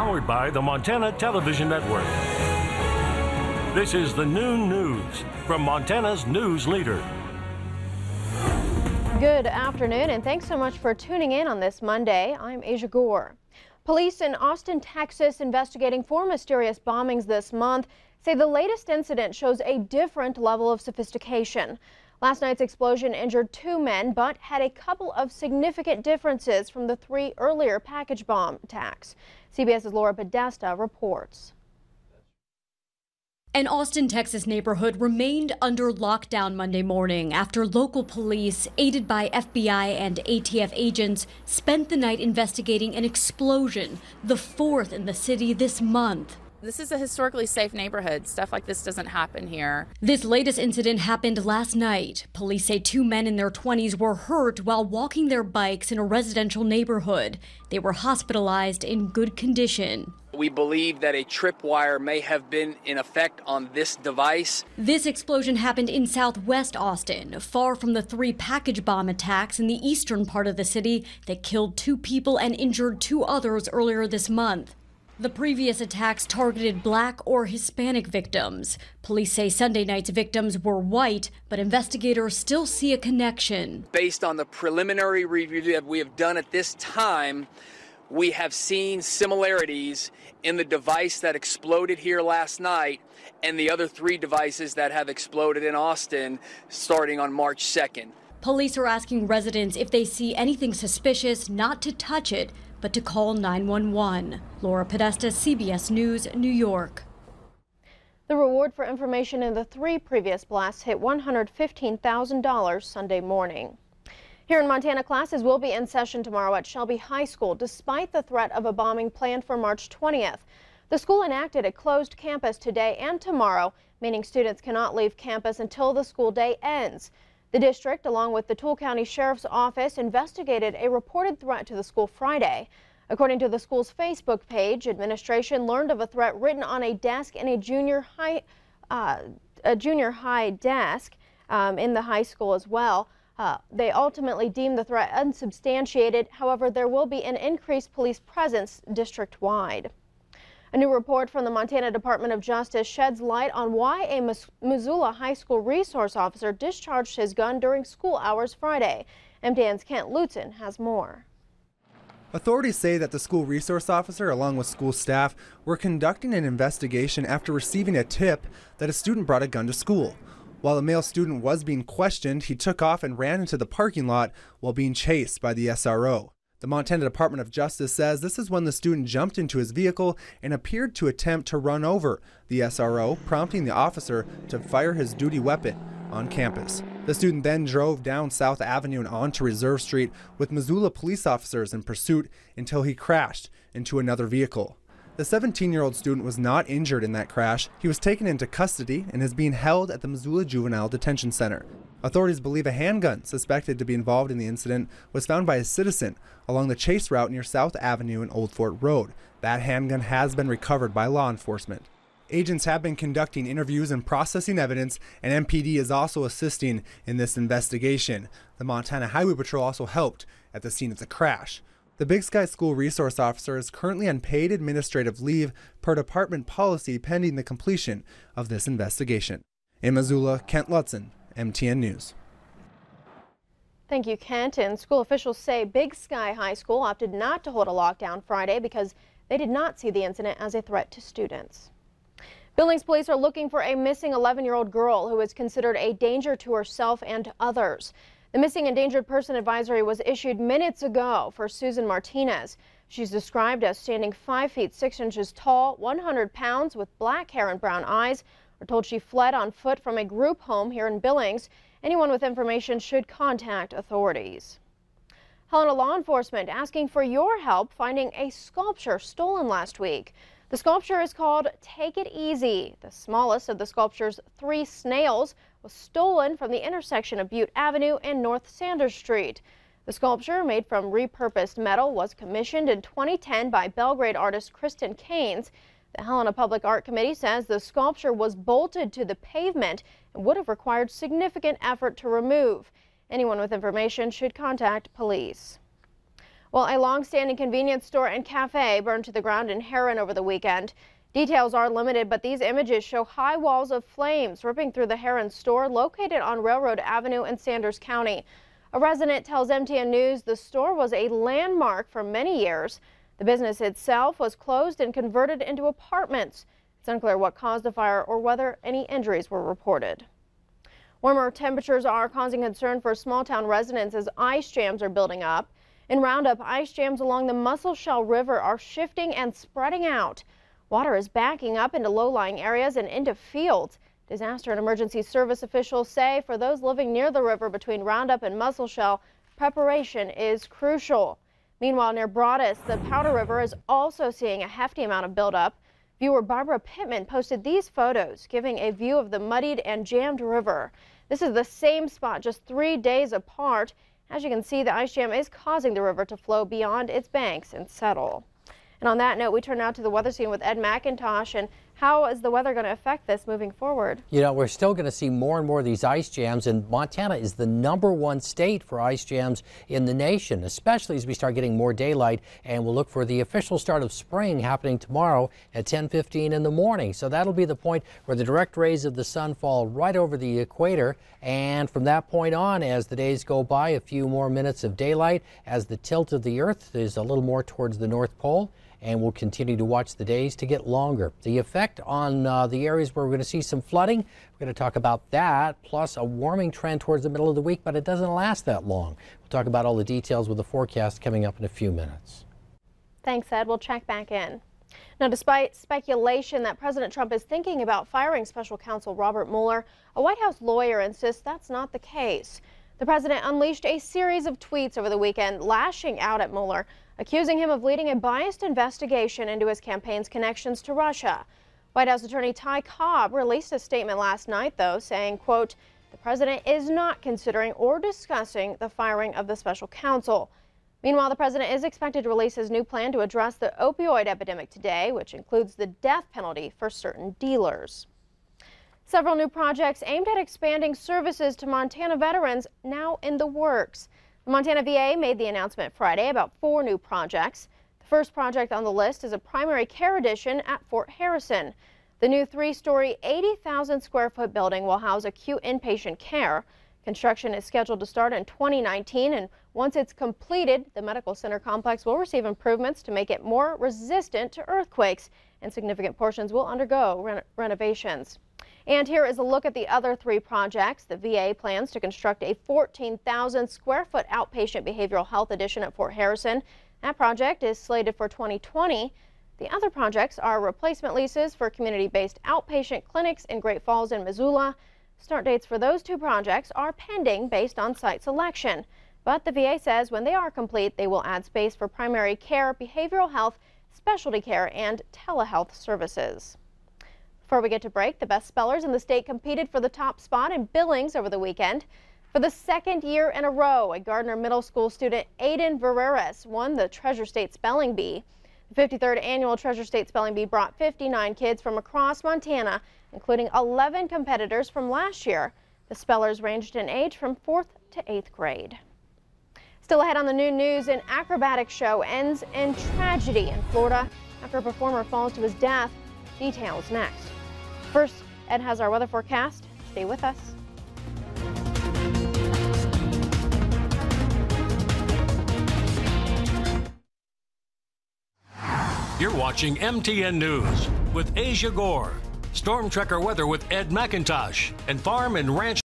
Powered by the Montana Television Network. This is the Noon News from Montana's news leader. Good afternoon, and thanks so much for tuning in on this Monday. I'm Aja Goare. Police in Austin, Texas, investigating 4 mysterious bombings this month, say the latest incident shows a different level of sophistication. Last night's explosion injured 2 men, but had a couple of significant differences from the 3 earlier package bomb attacks. CBS's Laura Podesta reports. An Austin, Texas neighborhood remained under lockdown Monday morning after local police, aided by FBI and ATF agents, spent the night investigating an explosion, the 4th in the city this month. This is a historically safe neighborhood. Stuff like this doesn't happen here. This latest incident happened last night. Police say 2 men in their 20s were hurt while walking their bikes in a residential neighborhood. They were hospitalized in good condition. We believe that a tripwire may have been in effect on this device. This explosion happened in southwest Austin, far from the 3 package bomb attacks in the eastern part of the city that killed 2 people and injured 2 others earlier this month. The previous attacks targeted Black or Hispanic victims. Police say Sunday night's victims were white, but investigators still see a connection. Based on the preliminary review that we have done at this time, we have seen similarities in the device that exploded here last night and the other 3 devices that have exploded in Austin starting on March 2nd. Police are asking residents if they see anything suspicious not to touch it, but to call 911. Laura Podesta, CBS News, New York. The reward for information in the 3 previous blasts hit $115,000 Sunday morning. Here in Montana, classes will be in session tomorrow at Shelby High School, despite the threat of a bombing planned for March 20th. The school enacted a closed campus today and tomorrow, meaning students cannot leave campus until the school day ends. The district, along with the Toole County Sheriff's Office, investigated a reported threat to the school Friday. According to the school's Facebook page, administration learned of a threat written on a desk in a junior high desk in the high school as well. They ultimately deemed the threat unsubstantiated. However, there will be an increased police presence district-wide. A new report from the Montana Department of Justice sheds light on why a Missoula high school resource officer discharged his gun during school hours Friday. MTN's Kent Lutzen has more. Authorities say that the school resource officer, along with school staff, were conducting an investigation after receiving a tip that a student brought a gun to school. While the male student was being questioned, he took off and ran into the parking lot while being chased by the SRO. The Montana Department of Justice says this is when the student jumped into his vehicle and appeared to attempt to run over the SRO, prompting the officer to fire his duty weapon on campus. The student then drove down South Avenue and onto Reserve Street with Missoula police officers in pursuit until he crashed into another vehicle. The 17-year-old student was not injured in that crash. He was taken into custody and is being held at the Missoula Juvenile Detention Center. Authorities believe a handgun suspected to be involved in the incident was found by a citizen along the chase route near South Avenue and Old Fort Road. That handgun has been recovered by law enforcement. Agents have been conducting interviews and processing evidence, and MPD is also assisting in this investigation. The Montana Highway Patrol also helped at the scene of the crash. The Big Sky School Resource Officer is currently on paid administrative leave per department policy pending the completion of this investigation. In Missoula, Kent Lutzen, MTN News. Thank you, Kent. And school officials say Big Sky High School opted not to hold a lockdown Friday because they did not see the incident as a threat to students. Billings police are looking for a missing 11-year-old girl who is considered a danger to herself and to others. The missing endangered person advisory was issued minutes ago for Susan Martinez. She's described as standing 5 feet 6 inches tall, 100 pounds, with black hair and brown eyes. We're told she fled on foot from a group home here in Billings. Anyone with information should contact authorities. Helena law enforcement asking for your help finding a sculpture stolen last week. The sculpture is called Take It Easy. The smallest of the sculpture's 3 snails was stolen from the intersection of Butte Avenue and North Sanders Street. The sculpture, made from repurposed metal, was commissioned in 2010 by Belgrade artist Kristen Keynes. The Helena Public Art Committee says the sculpture was bolted to the pavement and would have required significant effort to remove. Anyone with information should contact police. Well, a long-standing convenience store and cafe burned to the ground in Harran over the weekend. Details are limited, but these images show high walls of flames ripping through the Harran store located on Railroad Avenue in Sanders County. A resident tells MTN News the store was a landmark for many years. The business itself was closed and converted into apartments. It's unclear what caused the fire or whether any injuries were reported. Warmer temperatures are causing concern for small-town residents as ice jams are building up. In Roundup, ice jams along the Muscle River are shifting and spreading out. Water is backing up into low-lying areas and into fields. Disaster and emergency service officials say for those living near the river between Roundup and Muscle, preparation is crucial. Meanwhile, near Broadus, the Powder River is also seeing a hefty amount of buildup. Viewer Barbara Pittman posted these photos, giving a view of the muddied and jammed river. This is the same spot just 3 days apart. As you can see, the ice jam is causing the river to flow beyond its banks and settle. And on that note, we turn now to the weather scene with Ed McIntosh. And how is the weather going to affect this moving forward? You know, we're still going to see more and more of these ice jams, and Montana is the #1 state for ice jams in the nation, especially as we start getting more daylight, and we'll look for the official start of spring happening tomorrow at 10:15 in the morning. So that'll be the point where the direct rays of the sun fall right over the equator, and from that point on, as the days go by, a few more minutes of daylight as the tilt of the earth is a little more towards the North Pole. And we'll continue to watch the days to get longer. The effect on the areas where we're going to see some flooding, we're going to talk about that, plus a warming trend towards the middle of the week, but it doesn't last that long. We'll talk about all the details with the forecast coming up in a few minutes. Thanks, Ed. We'll check back in. Now, despite speculation that President Trump is thinking about firing special counsel Robert Mueller, a White House lawyer insists that's not the case. The president unleashed a series of tweets over the weekend lashing out at Mueller, accusing him of leading a biased investigation into his campaign's connections to Russia. White House attorney Ty Cobb released a statement last night, though, saying, quote, the president is not considering or discussing the firing of the special counsel. Meanwhile, the president is expected to release his new plan to address the opioid epidemic today, which includes the death penalty for certain dealers. Several new projects aimed at expanding services to Montana veterans now in the works. The Montana VA made the announcement Friday about 4 new projects. The first project on the list is a primary care addition at Fort Harrison. The new 3-story, 80,000 square foot building will house acute inpatient care. Construction is scheduled to start in 2019, and once it's completed, the medical center complex will receive improvements to make it more resistant to earthquakes, and significant portions will undergo renovations. And here is a look at the other 3 projects. The VA plans to construct a 14,000 square foot outpatient behavioral health addition at Fort Harrison. That project is slated for 2020. The other projects are replacement leases for community-based outpatient clinics in Great Falls and Missoula. Start dates for those 2 projects are pending based on site selection. But the VA says when they are complete, they will add space for primary care, behavioral health, specialty care, and telehealth services. Before we get to break, the best spellers in the state competed for the top spot in Billings over the weekend. For the 2nd year in a row, a Gardner Middle School student, Aiden Vereras, won the Treasure State Spelling Bee. The 53rd annual Treasure State Spelling Bee brought 59 kids from across Montana, including 11 competitors from last year. The spellers ranged in age from 4th to 8th grade. Still ahead on the noon news, an acrobatic show ends in tragedy in Florida after a performer falls to his death. Details next. First, Ed has our weather forecast. Stay with us. You're watching MTN News with Aja Goare. Storm Tracker weather with Ed McIntosh and Farm and Ranch